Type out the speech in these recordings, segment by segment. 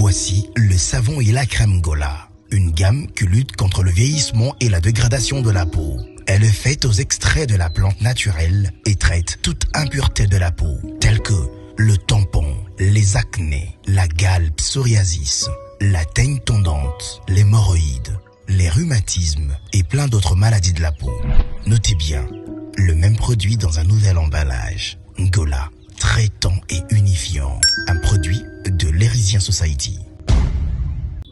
Voici le savon et la crème Gola, une gamme qui lutte contre le vieillissement et la dégradation de la peau. Elle est faite aux extraits de la plante naturelle et traite toute impureté de la peau, telle que le tampon, les acnés, la gale psoriasis, la teigne tondante, l'hémorroïde, les rhumatismes et plein d'autres maladies de la peau. Notez bien, le même produit dans un nouvel emballage. Gola, traitant et unifiant. Un produit de l'Erisien Society.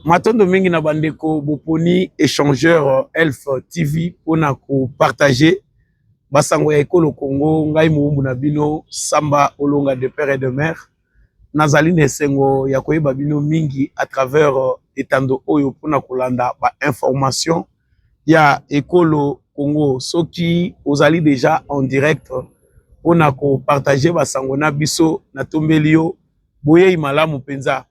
Matondo mingi na bandeko boponi échangeur Elf TV pona ko partager basango ya ekolo Congo ngai muumbu na bino Samba Olonga de père et de mère nazali nesengo ya koyeba bino mingi à travers etando oyo pona kolanda ba information ya ekolo Congo soki ozali déjà en direct pona ko partager basango na biso na tombelio boye malamu penza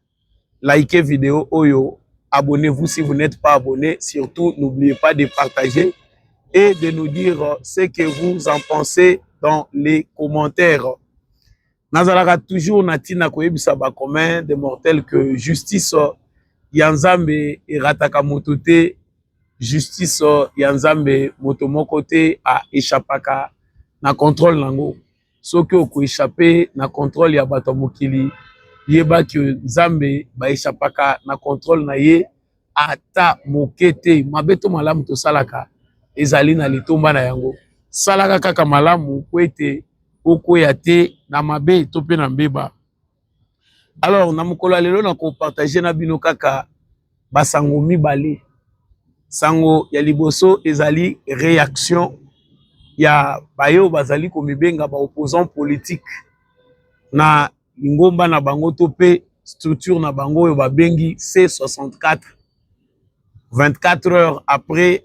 likez vidéo oyo. Abonnez-vous si vous n'êtes pas abonné. Surtout, n'oubliez pas de partager et de nous dire ce que vous en pensez dans les commentaires. Nazalaka toujours natina koyebisa ba commun des mortels que justice yanzambe erataka motote, justice yanzambe motomoko te a échappaka na contrôle nango. Soki oko échapper na contrôle ya bato mokili yeba que Nzambe ba échappaka na contrôle na ye ata mokete mabeto malamu to salaka ezali na litomba na yango salaka kaka malamu kwete okoya te na mabe to pe na mbeba. Alors na mokolo lelo na ko partager na bino kaka basango mibale. Sango ya liboso ezali réaction ya bayo bazali ko mibenga ba opposant politique na lingomba na bango to pe structure na bango yo babengi C64. 24 heures après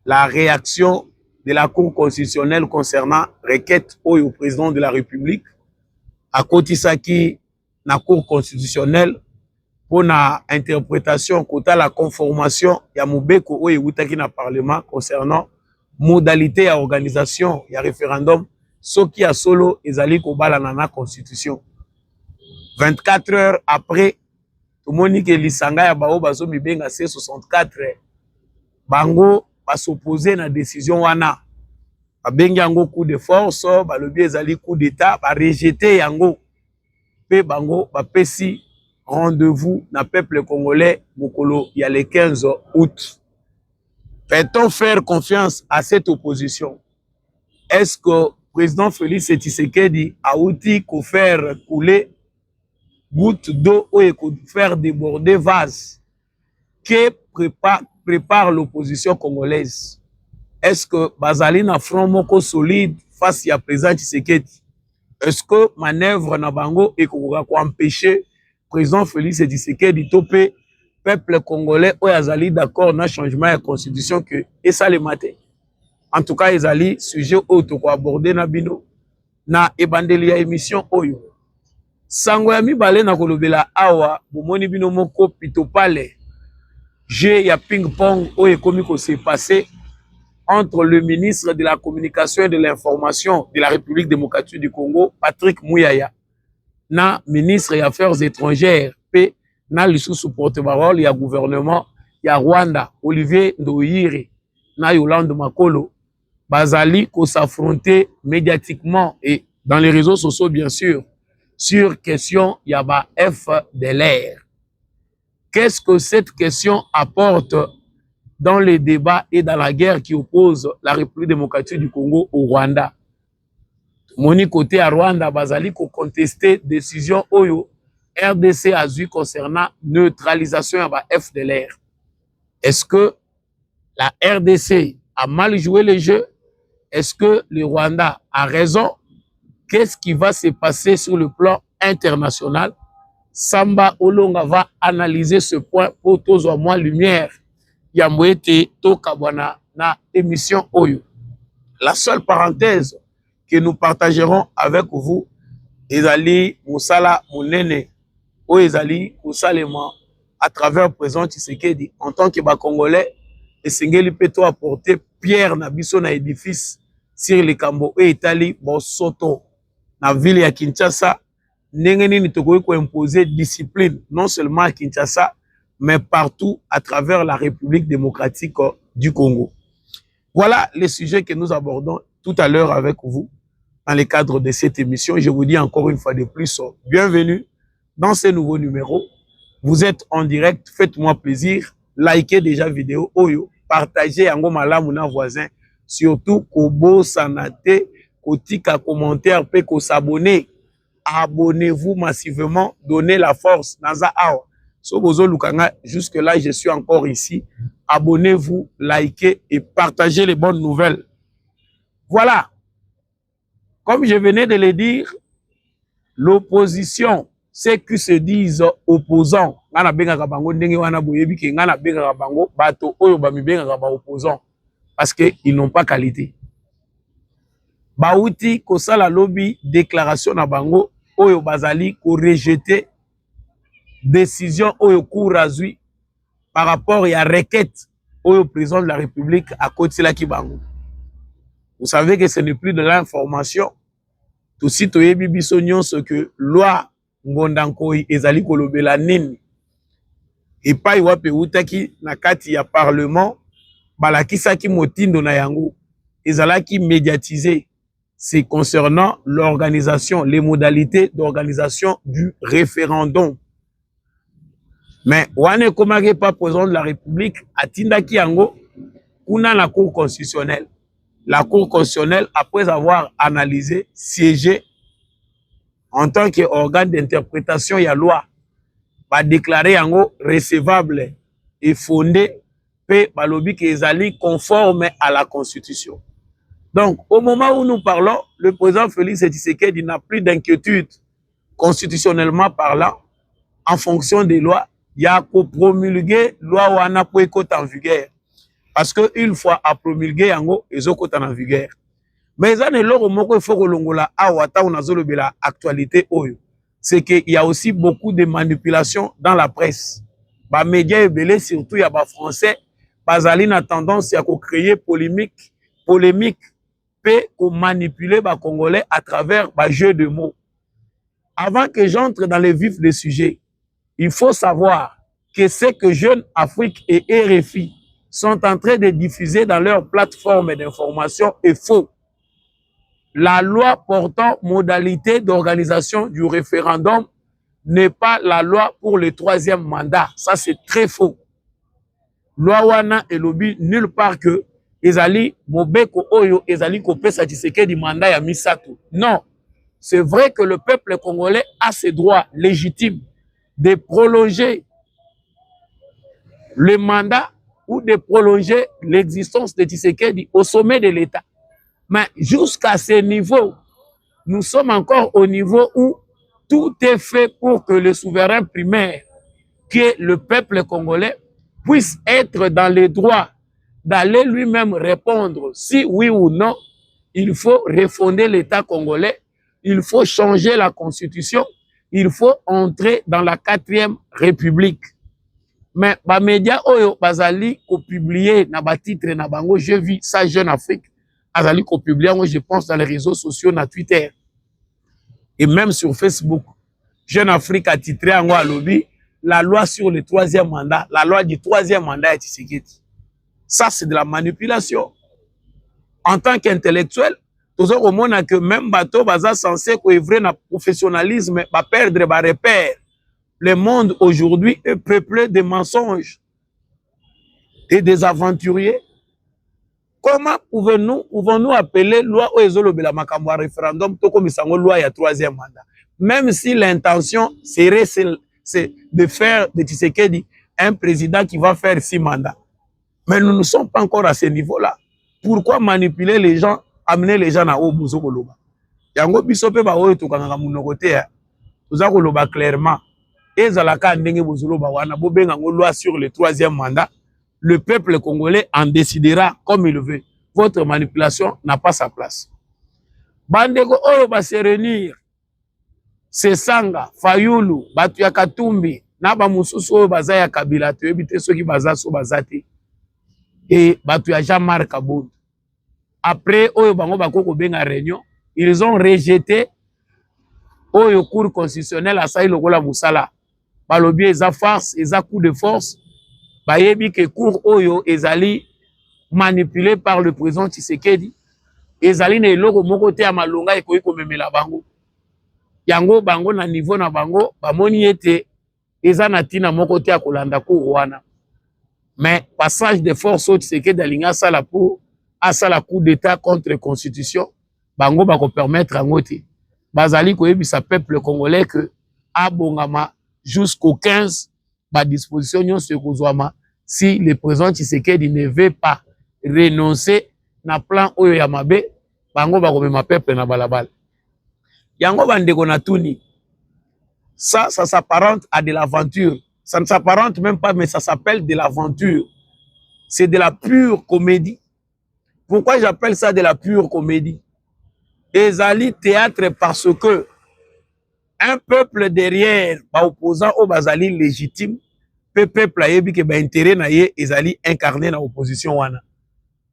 la réaction de la Cour constitutionnelle concernant requête au président de la République à kotisaki na Cour constitutionnelle pour na interprétation kota la conformation ya mobeko oyo utaki na parlement concernant modalité ya organisation ya référendum soki ya solo ezali kobala na constitution. 24 heures après tout le monde que lisanga ya bao bazo mibenga C64 bango s'opposer na décision wana babengi yango coup de force balobi ezali coup d'état ba rejeter yango pe bango bapesi rendez-vous na peuple congolais mokolo ya le 15 août. Peut-on faire confiance à cette opposition? Est-ce que président Félix Tshisekedi a outil pour faire couler goutte d'eau ou faire déborder vase que prépare l'opposition congolaise? Est-ce que bazali na front moko solide face à président Tshisekedi? Est-ce que manœuvre na bango et ko empêcher président Félix Tshisekedi topé peuple congolais ou azali d'accord na changement de constitution que et ça le matin? En tout cas, ezali sujet auto ko aborder na bino na ebandeli ya émission oyo. Sango ya mibale na kolobela awa bomoni bino moko pitopale. Jeu ya ping-pong oyo ekomi ko s'est passé entre le ministre de la Communication et de l'Information de la République démocratique du Congo, Patrick Mouyaya, na ministre des Affaires étrangères pe na lisusu porte-parole ya gouvernement ya Rwanda, Olivier Ndoyire na Yolande Makolo. Bazali ko s'affronter médiatiquement et dans les réseaux sociaux bien sûr sur question yaba FDLR. Qu'est-ce que cette question apporte dans les débats et dans la guerre qui oppose la République démocratique du Congo au Rwanda? Moni côté à Rwanda bazali ko contester décision oyo RDC a eu concernant neutralisation yaba FDLR. Est-ce que la RDC a mal joué le jeu? Est-ce que le Rwanda a raison? Qu'est-ce qui va se passer sur le plan international? Samba Olonga va analyser ce point pour tous au moins lumière. Yamwete Tokabwana na émission Oyo. La seule parenthèse que nous partagerons avec vous, ezali Moussala Mounene, ou ezali Moussalema à travers président Tshisekedi en tant que Congolais. Et Sengeli Peto apporter pierre na biso na édifice sur les Kambo et Italie Bosoto na ville ya Kinshasa Nengeni tokoki ko imposer discipline non seulement à Kinshasa mais partout à travers la République démocratique du Congo. Voilà les sujets que nous abordons tout à l'heure avec vous dans le cadre de cette émission. Je vous dis encore une fois de plus, bienvenue dans ce nouveau numéro. Vous êtes en direct, faites-moi plaisir, likez déjà vidéo, oyo, partagez yango malamu na voisin, surtout kobo sanate, kotika commentaire, pe ko s'abonner. Abonnez-vous massivement, donnez la force. Naza awa. So bozo lukanga, jusque là je suis encore ici. Abonnez-vous, likez et partagez les bonnes nouvelles. Voilà. Comme je venais de le dire, l'opposition, ceux qui se disent opposants, ngana benga bango ndenge wana boyebi ke ngana benga bango bato oyo ba mi benga ba opposants parce que ils n'ont pas qualité. Bauti ko sala lobby déclaration na bango oyo bazali ko rejeter décision oyo cour azui par rapport à la requête au président de la République à Kotila Kibango. Vous savez que ce n'est plus de l'information. Tout site oyebi biso nyonso que loi ngondankoi ezali kolobela nini. Et pas iwape utaki na kati ya parlement balakisaki motindo na yango ezalaki médiatisé. C'est concernant l'organisation, les modalités d'organisation du référendum. Mais wane komage pas président de la République atindaki yango kuna la Cour constitutionnelle. La Cour constitutionnelle, après avoir analysé, siégé en tant qu'organe d'interprétation, il y a loi, va déclarer yango recevable et fondé, pe balobi que ezali conforme à la Constitution. Donc, au moment où nous parlons, le président Félix Tshisekedi n'a plus d'inquiétude constitutionnellement parlant en fonction des lois. Il y a qu'au promulguer loi ou ana pour en vigueur. Parce que une fois à promulguer yango, ils ont en vigueur. Mais ça ne l'autre mot qu'il faut que l'on la awata ou nazolo la actualité oyo. C'est qu'il y a aussi beaucoup de manipulations dans la presse. Ba médias et belé surtout il y a ba français, bazali na tendance à créer polémique peut manipuler les Congolais à travers les jeux de mots. Avant que j'entre dans le vif des sujets, il faut savoir que ce que Jeune Afrique et RFI sont en train de diffuser dans leur plateforme d'information est faux. La loi portant modalité d'organisation du référendum n'est pas la loi pour le 3e mandat. Ça, c'est très faux. Loi wana et lobby nulle part que ezali mobeko oyo ezali kopesa Tshisekedi mandat ya misato. Non, c'est vrai que le peuple congolais a ses droits légitimes de prolonger le mandat ou de prolonger l'existence de Tshisekedi au sommet de l'État. Mais jusqu'à ce niveau, nous sommes encore au niveau où tout est fait pour que le souverain primaire, qui est le peuple congolais, puisse être dans les droits d'aller lui-même répondre si oui ou non, il faut refonder l'État congolais, il faut changer la constitution, il faut entrer dans la 4e République. Mais les médias oyo bazali ko publier na ba titre na bango, j'ai vu ça Jeune Afrique, bazali ko publier, je pense dans les réseaux sociaux, na Twitter et même sur Facebook. Jeune Afrique a titré en lobby la loi sur le 3e mandat, la loi du 3e mandat est Tshisekedi. Ça, c'est de la manipulation. En tant qu'intellectuel, tout ça, au monde que même bateau baza censé œuvrer dans le professionnalisme, va perdre va repère. Le monde aujourd'hui est peuplé de mensonges et des aventuriers. Comment pouvons-nous appeler loi ou ezolobela makambo référendum to comme sango loi ya 3e mandat? Même si l'intention serait de faire de Tshisekedi un président qui va faire 6 mandats. Mais nous ne sommes pas encore à ce niveau-là. Pourquoi manipuler les gens, amener les gens à haut bozo koloba? Yango biso pe ba oyo to kanga munoko te ya. Toza koloba clairement. Ezalaka ndenge bozoloba wana bo benga ngo loi sur le 3e mandat. Le peuple congolais en décidera comme il veut. Votre manipulation n'a pas sa place. Bandeko oyo ba se réunir. Sesanga, Fayulu, batu ya Katumbi, na ba mususu oyo baza ya Kabila to ebite soki baza so bazate. Et batu ya Jean-Marc Kabund. Après oyo bango bako ko benga réunion, ils ont rejeté oyo cour constitutionnel asali lokola musala balobi eza farce eza coup de force bayebi ke cour oyo ezali manipulé par le président Tshisekedi ezali na eloko moko te ya malonga ekoki komemela bango yango bango na niveau na bango bamoni ete eza na ntina moko te ya kolanda cour wana mais passage de force oyo Tshisekedi alingi asala pour asala coup d'état contre constitution bango bakopermettre yango te bazali koyebisa peuple congolais que abongama jusqu'au 15 badisposition nyonso ekozwama si le président Tshisekedi ne veut pas renoncer na plan oyo ya mabe bango bakomema peuple na balabala yango bandeko na tuni ça s'apparente à de l'aventure ça ne s'apparente même pas mais ça s'appelle de l'aventure c'est de la pure comédie. Pourquoi j'appelle ça de la pure comédie? Ezali théâtre parce que un peuple derrière ba opposant au bazali légitime peuple ayebi ke ba intérêt na ye ezali incarné na opposition wana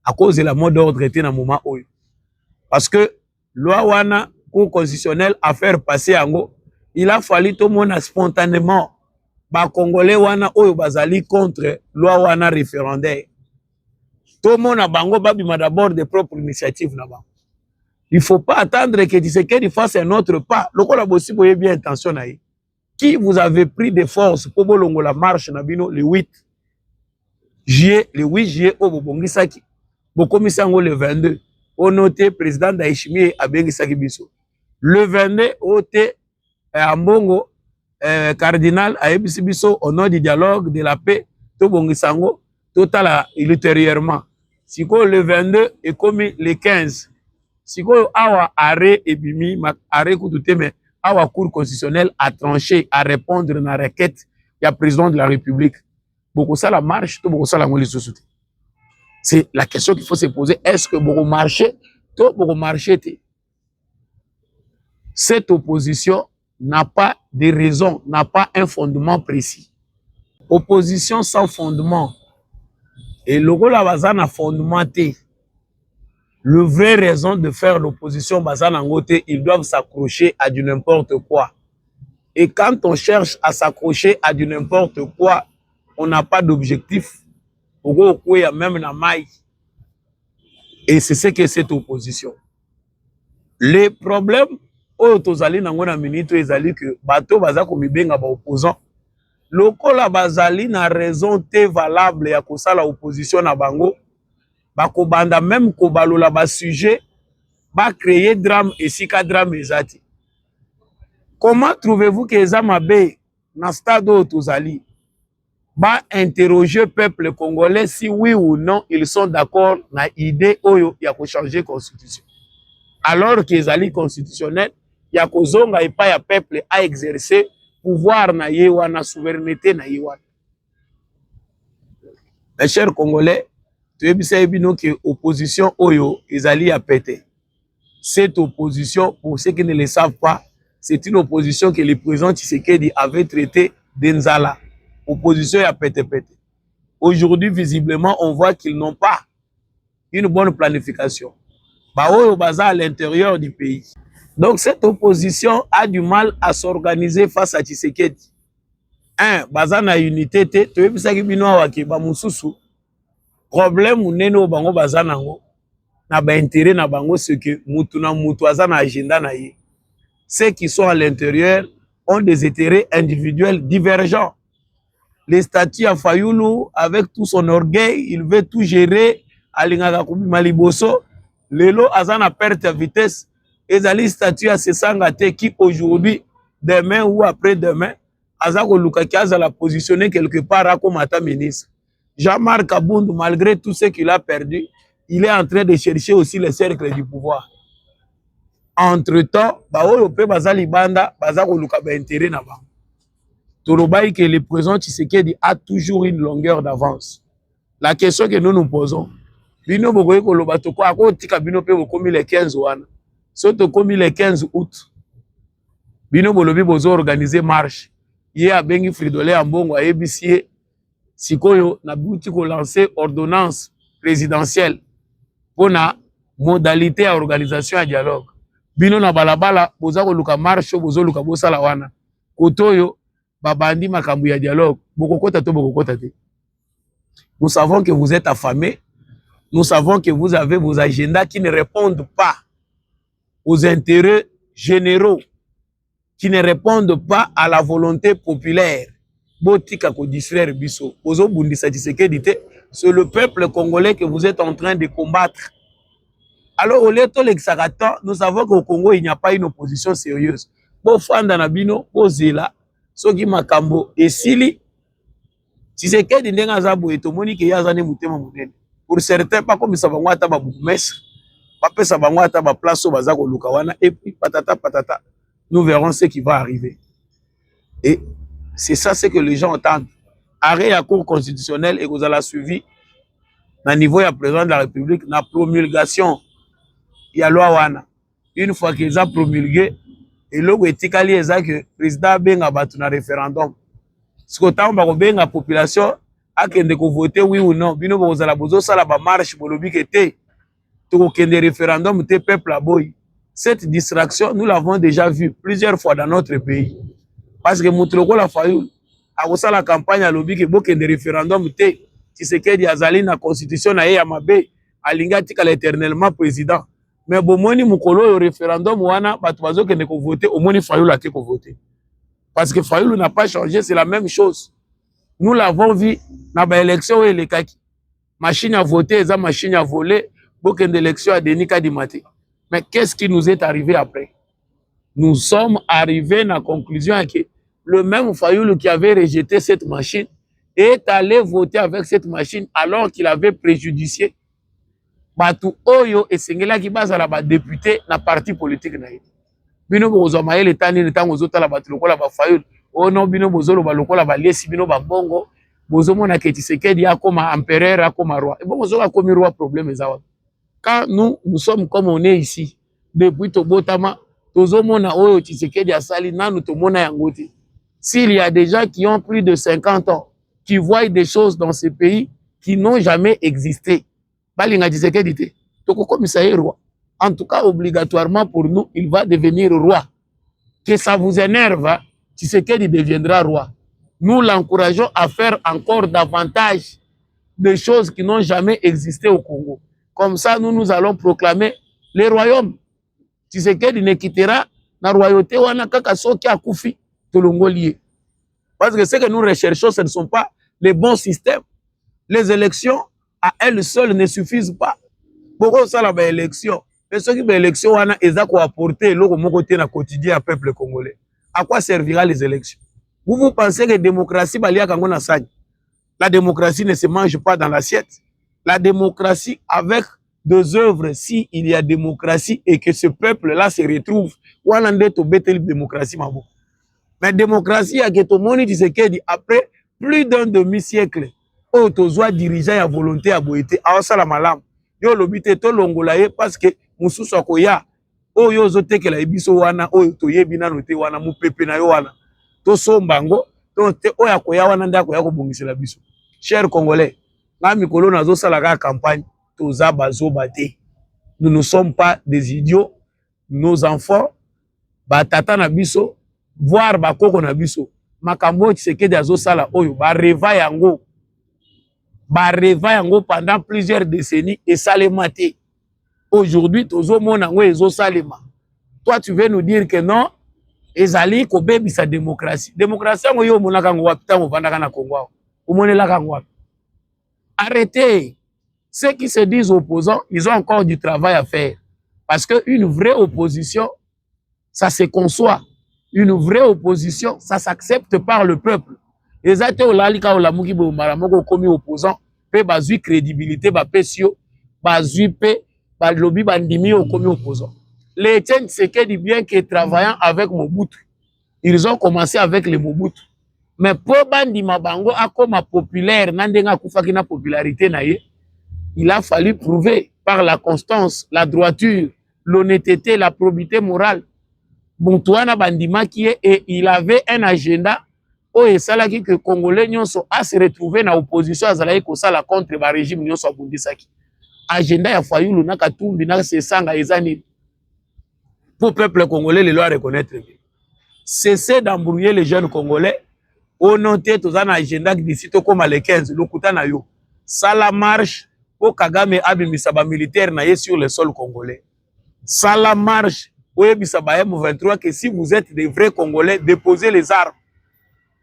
à cause de la mot d'ordre était na moment oyo parce que loi wana cour constitutionnelle a faire passer yango il a fallu tout monde spontanément ba congolais wana oyo bazali contre loi wana référendaire tout le monde a bango babima d'abord des propres initiatives na bango. Il faut pas attendre que Tshisekedi fasse un autre pas. Lokola bossi boye bien intention na ye. Qui vous avez pris de force pour bolongo la marche na bino le 8 juillet, le 8 juillet au bobongisaki. Bokomisango le 22. Au noté président Ndayishimiye abengisaki biso. Le 22 au té ambongo cardinal ayebisi biso au nom du dialogue de la paix to bongisango total ultérieurement. Siko le 22 et comme le 15. Siko awa arrêt ebimi arrêt kutute mais awa cour constitutionnelle a tranché à répondre na requête ya président de la République. Beaucoup ça la marche to beaucoup ça la ngoli sosute. C'est la question qu'il faut se poser, est-ce que beaucoup marcher to beaucoup marcher te? Cette opposition n'a pas de raison, n'a pas un fondement précis. Opposition sans fondement et logo la bazana fondement te. Le vrai raison de faire l'opposition bazana ngote, ils doivent s'accrocher à du n'importe quoi. Et quand on cherche à s'accrocher à du n'importe quoi, on n'a pas d'objectif. Même na maille. Et c'est ce que cette opposition. Les problèmes oyo tozali nango na minute ezali que bato baza komibenga ba opposant. Lokola bazali na raison te valable ya kosala opposition na bango. Bakobanda même kobalola ba sujet ba créer drame et sika drame ezati. Comment trouvez-vous que eza mabe na stade oyo tozali? Ba interroger peuple congolais si oui ou non ils sont d'accord na idée oyo ya ko changer constitution. Alors que ezali constitutionnel ya kozonga epa ya peuple a exercer pouvoir na ye wana souveraineté na ye wana. Mes chers congolais, tu ebisa bino que opposition oyo ezali ya pété. Cette opposition, pour ceux qui ne le savent pas, c'est une opposition que le président Tshisekedi avait traité d'Enzala. Opposition à pété. Aujourd'hui, visiblement, on voit qu'ils n'ont pas une bonne planification. Baoyo baza à l'intérieur du pays. Donc cette opposition a du mal à s'organiser face à Tshisekedi. Un, baza na unité te, to yebisaki bino awaki ba mususu. Problème munene o bango baza nango na ba intérêt na bango ce que mutu na mutu aza na agenda na ye. Ceux qui sont à l'intérieur ont des intérêts individuels divergents. Les statuts à Fayoulou, avec tout son orgueil, il veut tout gérer. Alingaka kubima liboso, lelo azana perte de vitesse. Ezali statut à Sesangate qui aujourd'hui, demain ou après-demain, azako lukaki azala positionner quelque part comme ata ministre. Jean-Marc Aboundou, malgré tout ce qu'il a perdu, il est en train de chercher aussi le cercle du pouvoir. Entre-temps, baoyo pe bazali banda, bazako luka ba intérêt na ba. Tolobaï que le président Tshisekedi a toujours une longueur d'avance. La question que nous nous posons, bino bokoye koloba to kwa ko tika bino pe bokomi le 15 wana. Soto komi le 15 août. Bino bolobi bozo organiser marche. Ye abengi Fridolin Ambongo ayebisie sikoyo na buti ko lancer ordonnance présidentielle pour na modalité à organisation à dialogue. bino na balabala boza koluka marche bozo luka bosala wana kotoyo babandi makambu ya dialogue bokokota to bokokota te. Nous savons que vous êtes affamés, nous savons que vous avez vos agendas qui ne répondent pas aux intérêts généraux, qui ne répondent pas à la volonté populaire. Botika ko distraire biso bozo bundisa Tshisekedi te, c'est le peuple congolais que vous êtes en train de combattre. Alors, au lieu de l'exagatant, nous savons qu'au Congo, il n'y a pas une opposition sérieuse. Bon, Fanda Nabino, Ozela, Sogi Makambo, et Sili, si c'est qu'il y a un peu de moni qui a un pour certains, pas comme ça va avoir un bourgmestre, pas ça va avoir un place au Bazako Lukawana, et puis patata patata, nous verrons ce qui va arriver. Et c'est ça ce que les gens entendent. Arrêt à cour constitutionnelle et vous allez suivi, à niveau du président de la République, la promulgation. Il y a loi wana. Une fois qu'ils ont promulgué, et là où est-il que le président benga battu na référendum. Ce que tant ba benga population a kende ko voter oui ou non. Bino bozala bozo sala ba marche bolobi kete. To kende référendum te peuple a boy. Cette distraction, nous l'avons déjà vu plusieurs fois dans notre pays. Parce que Moutloko la Fayoul a aussi la campagne à lobby que beaucoup de référendum te. Tshisekedi azali na constitution na ye ya mabe alinga tika l'éternellement président. Mais bomoni mukolo yo référendum wana batu bazo kende ko voter au moni Fayoul a été ko voter. Parce que Fayoul n'a pas changé, c'est la même chose. Nous l'avons vu na ba élection et les kaki. Machine à voter, eza machine à voler, beaucoup d'élections à Denis Kadimate. Mais qu'est-ce qui nous est arrivé après? Nous sommes arrivés à la conclusion que le même Fayoul qui avait rejeté cette machine est allé voter avec cette machine alors qu'il avait préjudicié Batu Oyo et Sengela qui base à la député na parti politique na ye. Bino bozo maele tani le tango zota la batu lokola ba Fayoul. Oh non bino bozo lo ba lokola ba lesi bino ba bongo. Bozo mona ke Tshisekedi akoma empereur akoma roi. Et bon bozo ka komi roi problème ezawa. Quand nous sommes comme on est ici depuis Tobotama, tozo mona Oyo Tshisekedi asali nanu to mona yangote. S'il y a des gens qui ont plus de 50 ans qui voient des choses dans ces pays qui n'ont jamais existé. Balinga Tshisekedi te. Toko commissaire roi. En tout cas, obligatoirement pour nous, il va devenir roi. Que ça vous énerve, Tshisekedi deviendra roi. Nous l'encourageons à faire encore davantage de choses qui n'ont jamais existé au Congo. Comme ça, nous allons proclamer les royaumes. Tshisekedi ne quittera la royauté wana kaka soki akufi tolongolié. Parce que ce que nous recherchons, ce ne sont pas les bons systèmes. Les élections à elles seules ne suffisent pas. Pourquoi ça la élection? Et ceux qui ont l'élection, ils ont apporté le côté na quotidien au peuple congolais. À quoi servira les élections? Vous pensez que la démocratie, la démocratie ne se mange pas dans l'assiette. La démocratie, avec des œuvres, si il y a démocratie et que ce peuple-là se retrouve, ou on a une démocratie. Mais la démocratie, après plus d'un demi-siècle, où tu dirigeant à volonté à boité, à la malam, yo lobité to longolaye parce que mususu akoya o yo zotekela ibiso wana o to yebina note wana mupepe na yo wana to sombango to te o yakoya wana ndako yako bongisela biso. Chers Congolais, na mikolo nazo sala ka campagne to za bazo bate. Nous ne sommes pas des idiots. Nos enfants batata na biso voir bakoko na biso makambo Tshisekedi azo sala oyo ba reva yango. Bareva yango pendant plusieurs décennies et salématé. Aujourd'hui, tozo mona ngo ezo salema. Toi, tu veux nous dire que non, ezali ko bebi sa démocratie. Démocratie ngo yo mona kango wapita mo vandaka na Congo. Omonela kango. Arrêtez. Ceux qui se disent opposants, ils ont encore du travail à faire. Parce que une vraie opposition, ça se conçoit. Une vraie opposition, ça s'accepte par le peuple. Les athées olalika olamuki bo maramoko komi opposant pe bazui crédibilité ba pesio bazui pe ba lobby bandimi o komi opposant. Les Etienne Tshisekedi bien que travaillant avec Mobutu, ils ont commencé avec les Mobutu. Mais pour bandima bango akoma populaire nandenga kufaki na popularité na ye, il a fallu prouver par la constance, la droiture, l'honnêteté, la probité morale. Bontoana bandima qui est et il avait un agenda. Oh, et ça là que Congolais nyonso a se retrouver dans l'opposition à Zalaï Kosala contre le régime nyonso abundisaki. Agenda ya Fayoulou na Katumbi na se sanga ezani. pour le peuple congolais, les lois reconnaître. Cessez d'embrouiller les jeunes congolais. Au noté, tous un agenda qui d'ici comme les 15, le Koutana yo. Ça la marche pour Kagame Abimisaba militaire naïe sur le sol congolais. Ça la marche pour Ebisaba M23 que si vous êtes des vrais Congolais, déposez les armes.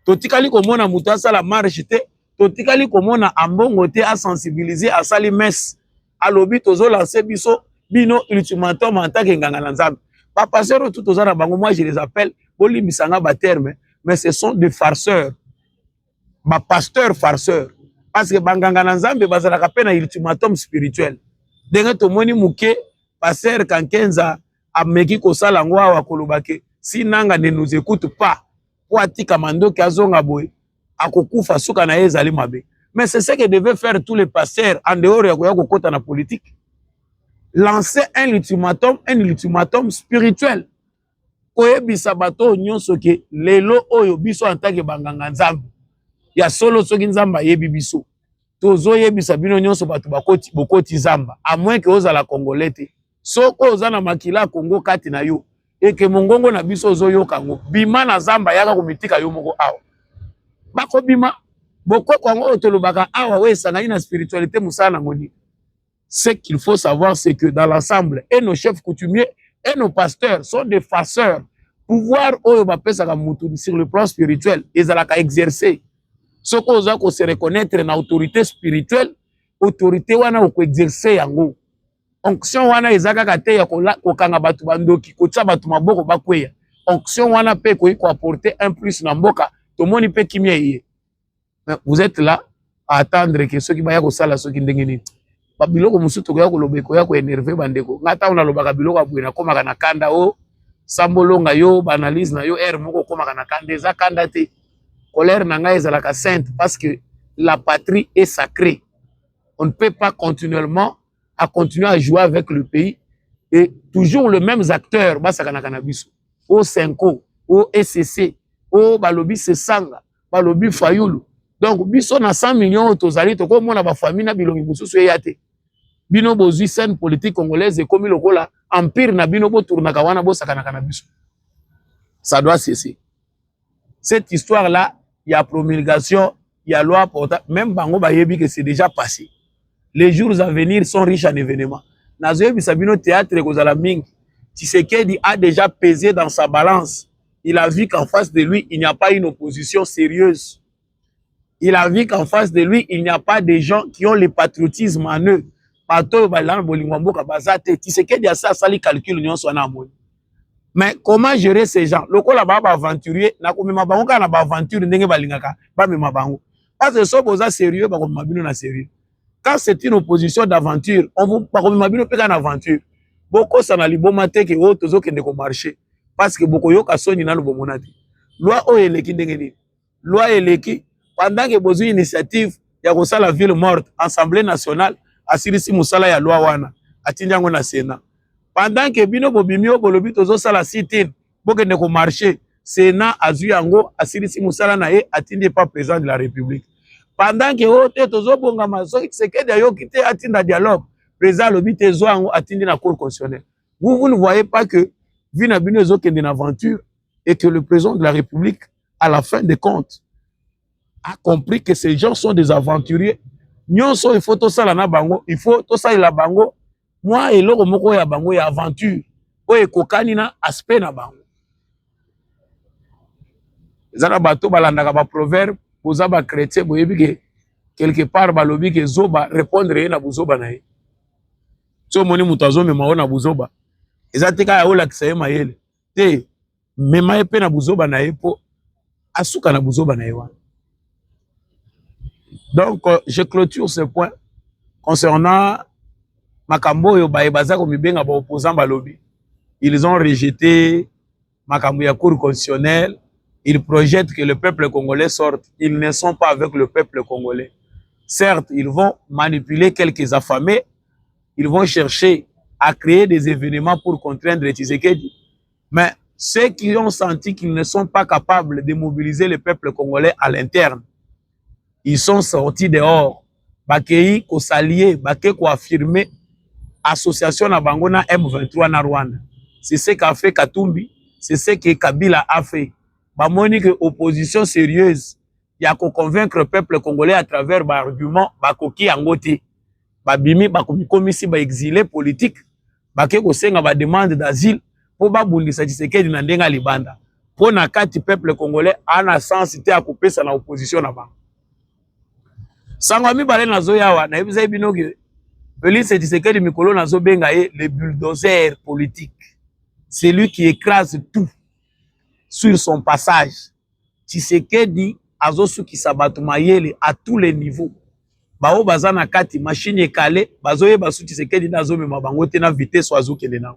Totikali komona muta ça la marche te. Totikali komona ambongo te a sensibiliser à sali messe. À l'obi tozo lancer biso bino ultimatum en tant que nganga nzambe. Pas passer tout aux arabes, moi je les appelle Boli Misanga ba terme, mais ce sont des farceurs. Ma pasteur farceur. Parce que banganga nzambe bazalaka pe na ultimatum spirituel. Denga to moni muke pasteur Kankenza ameki ko sala ngwa wa kolobake. Si nanga ne nous écoute pas, pour atika mando ki azonga boy, akokufa suka na ezali mabe. Mais c'est ce que devaient faire tous les pasteurs en dehors ya kokota na politique. Lancer un ultimatum spirituel. Koyebisa bato nyonso ke lelo oyo biso en tant que banganga nzambe. Ya solo soki nzamba yebi biso. Tozo yebisa bino nyonso bato bokoti zamba. À moins que ozala congolais te. Soko ozana makila Congo kati na yo. Et que mongongo na biso ozo yo kango. Bima na zamba yaka komitika yo moko awa. Bako bima. Boko kongo otolobaka awa we sanga ina spiritualité musana ngoni. Ce qu'il faut savoir, c'est que dans l'ensemble, et nos chefs coutumiers et nos pasteurs sont des farceurs. Pouvoir sur le plan spirituel, ils ont exercer. Ce qu'on a se reconnaître une autorité spirituelle, autorité wana ko exercer yango. Onction wana ezaka kate ya ko kanga batu bandoki, ko tsa batu maboko bakweya. Onction wana pe ko apporter un plus na mboka, to moni pe kimia yé. Vous êtes là à attendre que ceux qui baya ko sala ceux qui ndengeni. Babiloko musuto ko lobeko ya ko énerver bandeko ngata ona lobaka biloko abwena komaka na kanda o sambolonga yo banalise na yo moko komaka na kanda eza kanda te colère na ngai ezalaka sainte parce que la patrie est sacrée. On ne peut pas continuellement continuer à jouer avec le pays et toujours les mêmes acteurs basaka na cannabis au Senko au SCC au balobi Sesanga balobi Fayulu. Donc biso na 100 millions tozali to ko mona ba famille na bilongi mususu yate. Bino bozui scène politique congolaise et comme lokola empire na bino bo tournaka wana bo sakana cannabis. Ça doit cesser. Cette histoire là, il y a promulgation, il y a loi portable, même bango bayebi que c'est déjà passé. Les jours à venir sont riches en événements. Nazoyebi sabino théâtre kozala mingi. Tshisekedi a déjà pesé dans sa balance. Il a vu qu'en face de lui, il n'y a pas une opposition sérieuse. Il a vu qu'en face de lui, il n'y a pas des gens qui ont le patriotisme en eux. Mais comment gérer ces gens? Lokola ba aventurier, na komema bango kana ba aventure ndenge balingaka, ba mema bango. Parce que so boza sérieux ba komema bino na sérieux. Quand c'est une opposition d'aventure, on vous ba komema bino pe kana aventure. Boko sana liboma te ke o tozo kende ko marcher parce que boko yoka soni na lobo monati. Loi o eleki ndenge ni. Loi eleki pendant que bozo initiative ya ko sala ville morte, Assemblée nationale asirisi musala ya loi wana atinjango na Sénat. Pendant que bino bobimio bolobi tozo sala sit-in bokende ko marcher, Sénat azui yango asirisi musala na ye atindi pas président de la République. Pendant que ote tozo bonga maso Tshisekedi yo kité atinda dialogue, président lobi tezo yango atindi na cour constitutionnelle. Vous ne voyez pas que vina bino zo kende na aventure et que le président de la République à la fin des comptes a compris que ces gens sont des aventuriers. Nyonso il faut to sala na bango, il faut to sala la bango. Moi et loko moko ya bango ya aventure o ekokani na aspect na bango. Zana bato balandaka ba proverbe boza ba chrétien boyebi ke quelque part balobi ke zoba répondre na buzoba na ye. So moni mutazo me maona buzoba. Ezatika ya ola kisaye mayele. Te mema epe na buzoba na ye po asuka na buzoba na ye wana. Donc, je clôture ce point concernant Makambo et Baezako Mibenga, opposant Balobi. Ils ont rejeté Makambo ya Cour constitutionnelle. Ils projettent que le peuple congolais sorte. Ils ne sont pas avec le peuple congolais. Certes, ils vont manipuler quelques affamés. Ils vont chercher à créer des événements pour contraindre Tshisekedi. Mais ceux qui ont senti qu'ils ne sont pas capables de mobiliser le peuple congolais à l'interne, ils sont sortis dehors. Bakei ko s'allier, bakei ko affirmer association na bango na M23 na Rwanda. c'est ce qu'a fait Katumbi, c'est ce que Kabila a fait. Bamoni que opposition sérieuse, il y a qu'on convaincre le peuple congolais à travers ba argument, ba koki angote, ba bimi, ba komisi, ba exilé politique, ba ke ko senga ba demande d'asile, pour ba bundisa Tshisekedi na ndenga libanda. Pour na kati peuple congolais, ana sens te a couper sa na opposition na ba. Sangwa mi bale na zo yawa, na yebisa bino ke Félix Tshisekedi mikolo na zo benga ye le bulldozer politique. C'est lui qui écrase tout sur son passage. Tshisekedi azosu ki sabatu mayele à tous les niveaux. Bao bazana kati machine ekale, bazoye basu Tshisekedi nazo mema bango te na vitesse wazo kele na.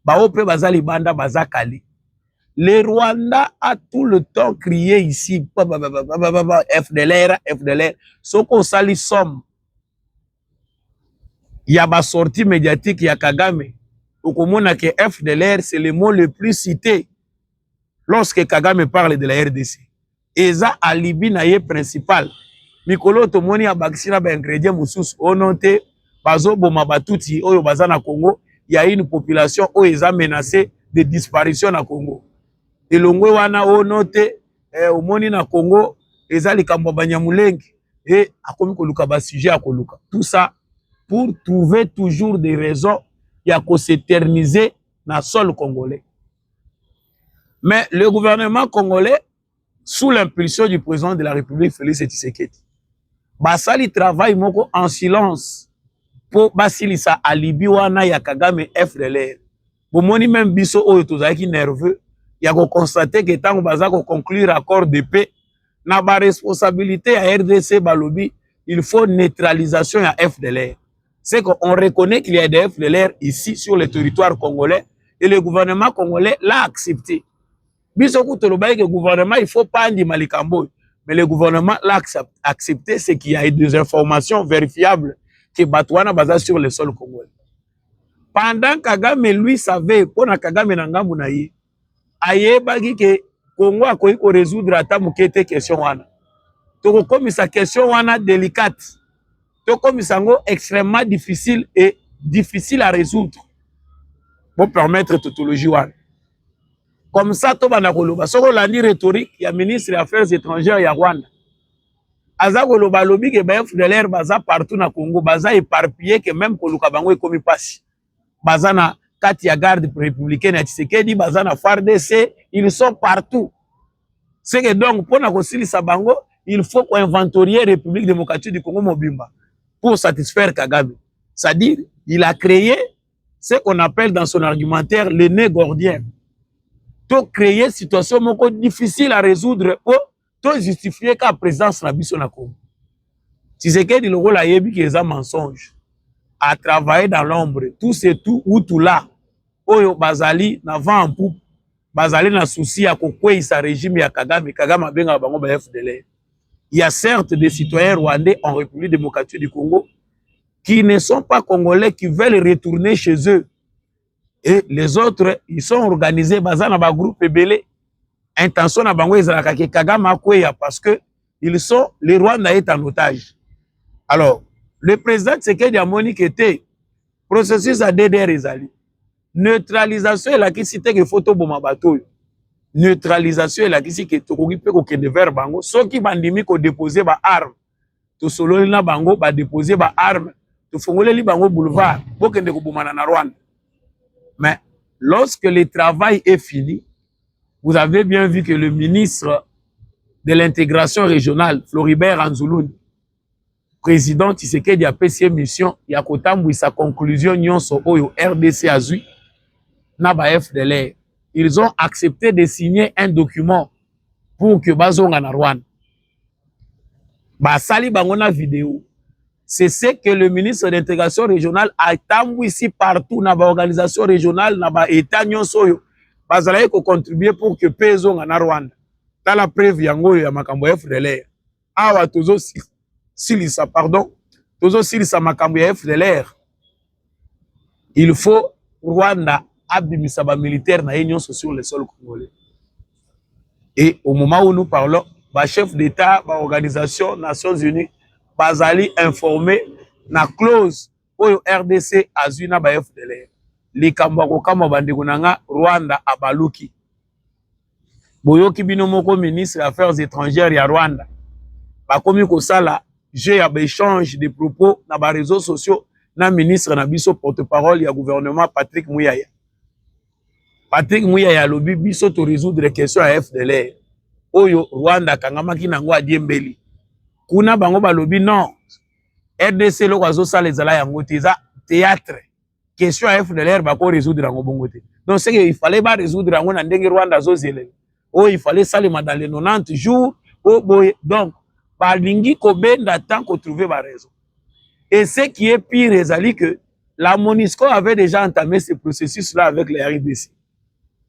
Bao pe bazali banda bazakali. Le Rwanda a tout le temps crié ici FDLR, FDLR. Soko sali somme. Il y a ba sortie médiatique ya Kagame. Okomona que FDLR c'est le mot le plus cité lorsque Kagame parle de la RDC. Et ça alibi na ye principal. Mikolo tomoni ya bakisina ba ingrédients mususu onote bazo boma batuti oyo baza na Congo, il y a une population oyo eza menacée de disparition na Congo. Elongwe wana onote omoni na Congo eza likambo banyamulenge et akomi koluka ba sujet akoluka. Tout ça pour trouver toujours des raisons il y a qu'à s'éterniser dans le sol congolais. Mais le gouvernement congolais, sous l'impulsion du président de la République, Félix Tshisekedi, basali travaille moko en silence pour basili sa alibi wana ya Kagame FDLR. Bomoni même biso oyo tozaki nerveux, ya ko constater que tant baza ko conclure accord de paix, na ba responsabilité à RDC balobi, il faut neutralisation ya FDLR. C'est qu'on reconnaît qu'il y a des FDLR ici sur le territoire congolais et le gouvernement congolais l'a accepté. Bisoku tolobaye que le gouvernement il faut pas andi malikambo, mais le gouvernement l'a accepté, c'est qu'il y a des informations vérifiables que Batouana basa sur le sol congolais. Pendant Kagame lui savait pour na Kagame na ngambu na ye, ayebaki que Congo akoki ko résoudre ata mukete question wana. Toko komi sa question wana délicate. Comme ça extrêmement difficile et difficile à résoudre pour permettre tautologie. Comme ça, tout le monde a dit rhétorique, il y a ministre des Affaires étrangères, il y a Rwanda. Azagolo balobi que FDLR baza partout na Congo, baza éparpillé que même Koluka bango ekomi pasi. Baza na kati ya garde républicaine ya Tshisekedi, baza na FARDC, ils sont partout. C'est que donc pour na kosilisa bango, il faut qu'on inventorier République démocratique du Congo Mobimba pour satisfaire Kagame. C'est-à-dire, il a créé ce qu'on appelle dans son argumentaire le nœud gordien. Pour créer une situation difficile à résoudre pour justifier qu'à présence na biso na Congo. Tshisekedi le rôle a yebi qui est un mensonge. À travailler dans l'ombre, tout c'est tout ou tout là. Oyo bazali na vent en poupe, bazali na souci à kokwei sa régime ya Kagame, Kagame benga bango ba FDLR. Il y a certes des citoyens rwandais en République démocratique du Congo qui ne sont pas congolais, qui veulent retourner chez eux. Et les autres, ils sont organisés dans un groupe belé. Intention na bango ezalaka ke Kagame akweya parce que ils sont les Rwandais est en otage. Alors, le président Tshisekedi a moni que était processus à DDR ezali. Neutralisation la ki cité que photo boma bato. Neutralisation la ki cité que tokoki pe ko kende vers bango, soki bandimi ko déposer ba arme. To sololi na bango ba déposer ba arme, to fongoleli bango boulevard, bo kende ko bomana na Rwanda. Mais lorsque le travail est fini, vous avez bien vu que le ministre de l'intégration régionale, Floribert Anzuluni, président Tshisekedi a fait ses missions, il a kotambu sa conclusion nyonso oyo RDC azui na ba FDLR. Ils ont accepté de signer un document pour que bazonga na Rwanda. Ba sali bango na vidéo. C'est ce que le ministre de l'intégration régionale a tambu ici partout na ba organisation régionale na ba état nyonso oyo. Bazalaye ko contribuer pour que pezonga na Rwanda. Dans la preuve yango ya makambo ya FDLR. Awa tozo silisa pardon. Tozo silisa makambo ya FDLR. Il faut Rwanda abimisa ba militaire na nyonso sur le sol congolais. Et au moment où nous parlons, ba chef d'État, ba organisation Nations Unies, bazali informé na clause oyo RDC azui na ba FDLR. likambo akokama bandeko nanga Rwanda abaluki. Boyoki bino moko ministre des Affaires étrangères ya Rwanda. Bakomi kosala jeu ya échange de propos na ba réseaux sociaux na ministre na biso porte-parole ya gouvernement Patrick Muyaya. Patrick Muyaya lobi biso to résoudre question ya FDLR. Oyo Rwanda kangamaki nango adiembeli. Kuna bango balobi non. RDC loko azosala ezala yango te eza théâtre. Question ya FDLR bako résoudre yango bongo te. Donc c'est qu'il fallait ba résoudre yango na ndenge Rwanda azozela. Oh il fallait salema dans les 90 jours. Oh boy donc balingi kobenda tant qu'on trouvait ba raison. Et ce qui est pire ezali que la MONUSCO avait déjà entamé ce processus là avec les RDC.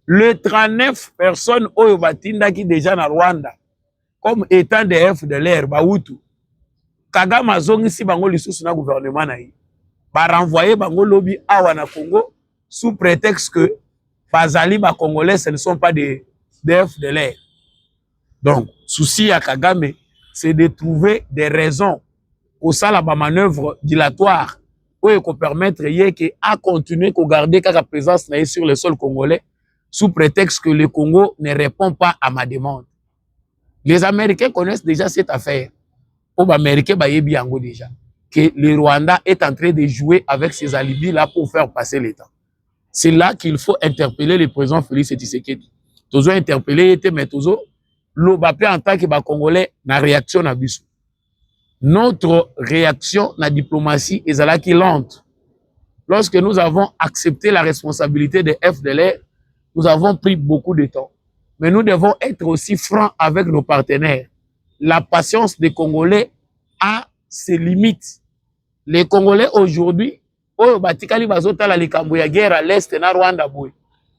Le 39 personnes oyo batindaki déjà na Rwanda comme étant des FDLR Bahutu. Kagame azongisi bango lisusu na gouvernement na ye. Ba renvoyer bango lobi awa na Congo sous prétexte que bazali ba Congolais ce ne sont pas des FDLR. Donc souci à Kagame c'est de trouver des raisons au sein de la manœuvre dilatoire oyo ko permettre yeke à continuer ko garder kaka présence na sur le sol congolais sous prétexte que le Congo ne répond pas à ma demande. Les Américains connaissent déjà cette affaire. Les Américains bayebi yango déjà que le Rwanda est en train de jouer avec ces alibis là pour faire passer le temps. C'est là qu'il faut interpeller le président Félix Tshisekedi. Tozo interpeller mais tozo l'obapé en tant que ba Congolais na réaction na biso. Notre réaction na diplomatie est là qui lente. Lorsque nous avons accepté la responsabilité des FDLR, nous avons pris beaucoup de temps. Mais nous devons être aussi francs avec nos partenaires. La patience des Congolais a ses limites. Les Congolais aujourd'hui, guerre à l'Est na Rwanda,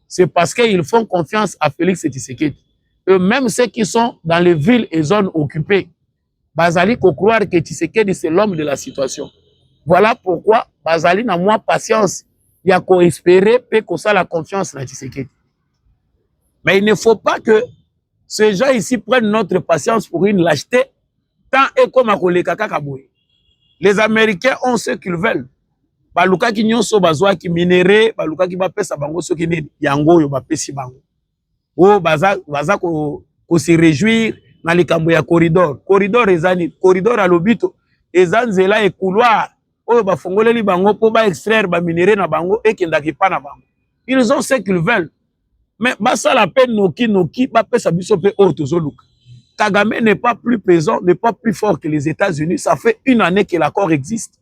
c'est parce qu'ils font confiance à Félix Tshisekedi. Eux-mêmes ceux qui sont dans les villes et zones occupées, bazali ko croire que Tshisekedi c'est l'homme de la situation. Voilà pourquoi bazali na moi patience, il y a qu'on espérer pe ko ça la confiance na Tshisekedi. Mais il ne faut pas que ces gens ici prennent notre patience pour une lâcheté, tant et comme à koleka kakaboué. Les Américains ont ce qu'ils veulent. Baluka ki nyonso bazwa ki minéré, baluka ki bapesa bango so ki nini yango yo bapesi bango. Oh baza ko se réjouir na likambo ya corridor. Corridor ezani, corridor à l'obito, ezanzela et couloir. Oh bafongoleli bango po ba extraire ba minéré na bango et kendaki pa na bango. Ils ont ce qu'ils veulent. Mais basa la peine noki bapesa biso pe o tozoluka. Kagame n'est pas plus pesant, n'est pas plus fort que les États-Unis. Ça fait une année que l'accord existe.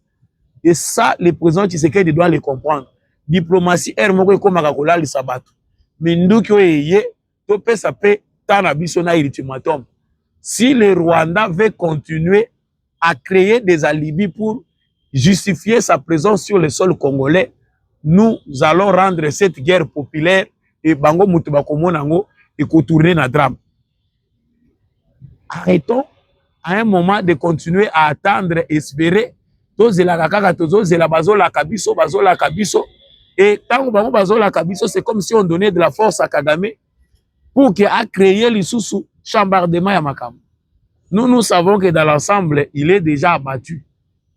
Et ça, le président Tshisekedi doit le comprendre. Diplomatie, ermoko komaka kolali sabato. Minduki oyeye, to pesa pe tana biso na ultimatum. Si le Rwanda veut continuer à créer des alibis pour justifier sa présence sur le sol congolais, nous allons rendre cette guerre populaire et bango mutu bakomonango et tourner na drame. Arrêtons à un moment de continuer à attendre, espérer. Et tant que c'est comme si on donnait de la force à Kagame pour qu'il a créé les sous chambardement à Makam. Nous savons que dans l'ensemble, il est déjà abattu.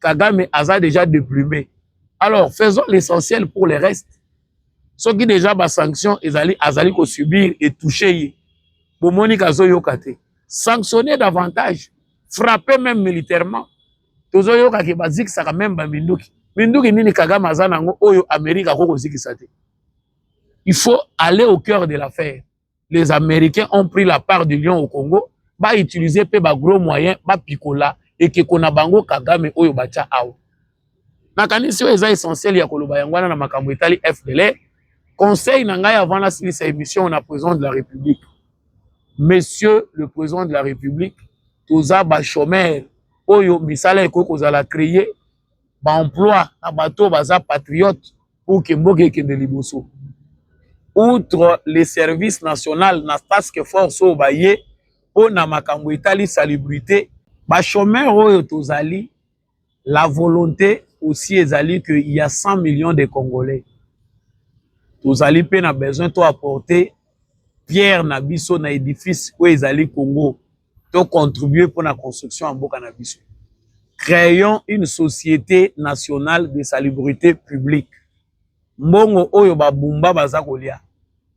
Kagame a déjà déplumé. Alors, faisons l'essentiel pour le reste. Ceux qui déjà ba sanction, ils allaient subir et toucher. Pour Monica Zoyokate. Sanctionner davantage, frapper même militairement. Tozoyoka ki bazik saka même ba minduki. Minduki nini Kagame azanango oyo Amérique ko zikisate. Il faut aller au cœur de l'affaire. Les Américains ont pris la part du lion au Congo, ba utiliser pe ba gros moyens, ba pikola et que kona bango Kagame oyo bacha awo. Na kanisi eza essentiel ya koloba yangwana na makambo etali FDLR. Conseil nangai avant la émission na président de la République. Monsieur le président de la République, toza ba chômeur oyo misala ekoko za la créer ba emploi na bato baza patriote pour que mboke kende liboso. Outre les services nationaux na task force o baye po na makambo etali salubrité, ba chômeur oyo tozali la volonté aussi ezali que il y a 100 millions de Congolais. Tozali pe na besoin to apporter pierre na biso na édifice où ezali Congo to contribuer pour la construction en mboka na biso. Créons une société nationale de salubrité publique. mbongo oyo babumba baza kolia,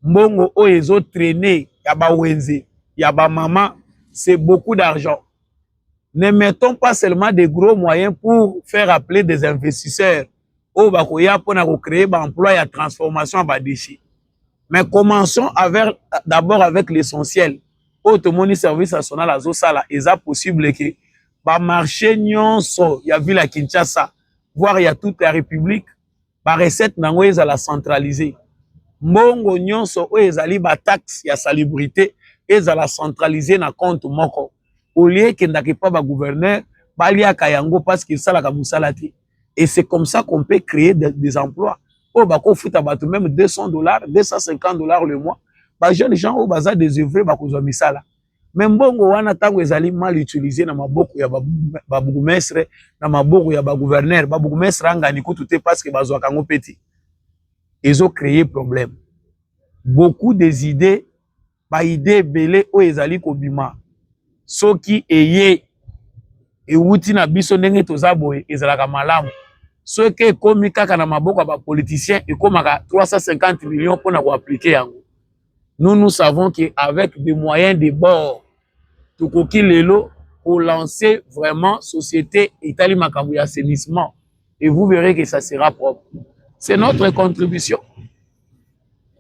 mbongo oyo ezo traîner ya ba wenze ya ba mama, c'est beaucoup d'argent. Ne mettons pas seulement des gros moyens pour faire appeler des investisseurs au bakoya pour créer ba emploi et transformation ba déchets. Mais commençons d'abord avec l'essentiel. Automoni service national azo sala eza possible que ba marché nyonso ya ville à Kinshasa, voire ya toute la République, ba recette nango ezala centralisée. Mbongo nyonso o ezali ba taxe ya salubrité ezala centralisé na compte moko. Au lieu que ndake pas ba gouverneur balia kayango parce qu'il sala ka musalati. Et c'est comme ça qu'on peut créer des emplois. Oh bako futa bato même $200, $250 le mois. Ba jeunes gens au baza des œuvres bako zo misala. Mais mbongo wana tango ezali mal utilisé na maboko ya ba bourgmestre na maboko ya ba gouverneur, ba bourgmestre anga ni kutu parce que bazwa kango petit. Ils ont créé problème. Beaucoup des idées, ba idée belé o ezali kobima. Soki eye e wuti na biso ndenge tozaboye ezalaka malamu. Soki komi kaka na maboko ba politiciens et komaka 350 millions pour na ko appliquer yango. Nous savons qu'avec des moyens de bord, tukoki lelo pour lancer vraiment société Italie makambo ya assainissement et vous verrez que ça sera propre. C'est notre contribution.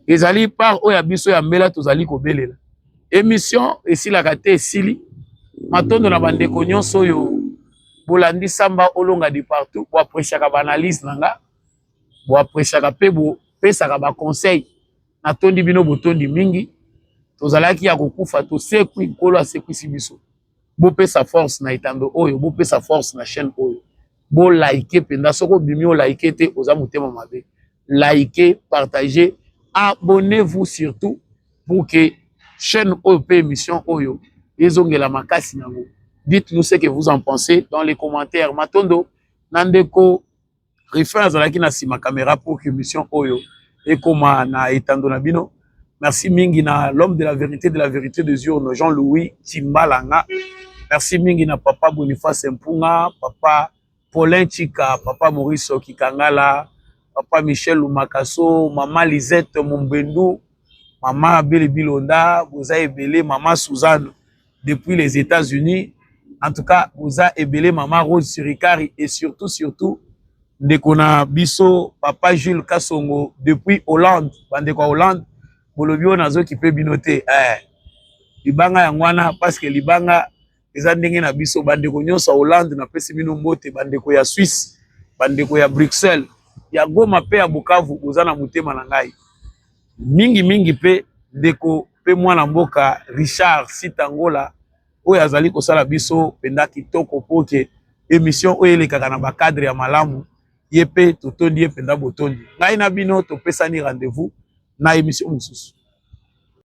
Ezali par oya biso ya mbela tozali kobelela. Émission ici la kate esili matondo na bandeko nyonso oyo bolandi samba olonga de partout bo apreciaka ba analyse nanga bo apreciaka pe bo pesaka ba conseil na tondi bino botondi mingi tozalaki ya kokufa to sekwi kolo asekwisi biso bo pesa force na itando oyo bo pesa force na chaîne oyo bo like penda soko bimi o like te oza mutema mabe likez partagez abonnez-vous surtout pour que chaîne OP émission Oyo ezongela makasi nango. Dites-nous ce que vous en pensez dans les commentaires. Matondo nandeko refin azalaki na sima caméra pour que émission Oyo ekoma na etando na bino. Merci mingi na l'homme de la vérité des urnes Jean-Louis Timbalanga. Merci mingi na papa Boniface Mpunga, papa Paulin Chika, papa Maurice Kikangala, papa Michel Lumakaso, maman Lisette Mombendu, maman Abel Bilonda, vous avez ebélé maman Suzanne depuis les États-Unis. En tout cas, vous avez ebélé maman Rose Sirikari et surtout, Ndekona Bisso, papa Jules Kassongo depuis Hollande, Bandekwa Hollande, Bolobio Nazo qui peut binoter. Libanga Yangwana, parce que Libanga, les andengé na Bisso, Bandeko Nyonsa Hollande, na pesi bino mbote, Bandeko ya Suisse, Bandeko ya Bruxelles. Ya Goma pe ya Bukavu ozana mutema na ngai mingi pe ndeko pe mwana mboka Richard Sitangola oyo azali kosala biso penda kitoko poke émission oyo elekaka na ba cadre ya malamu ye pe totondi ye penda botondi ngai na bino topesani rendez-vous na émission mosusu.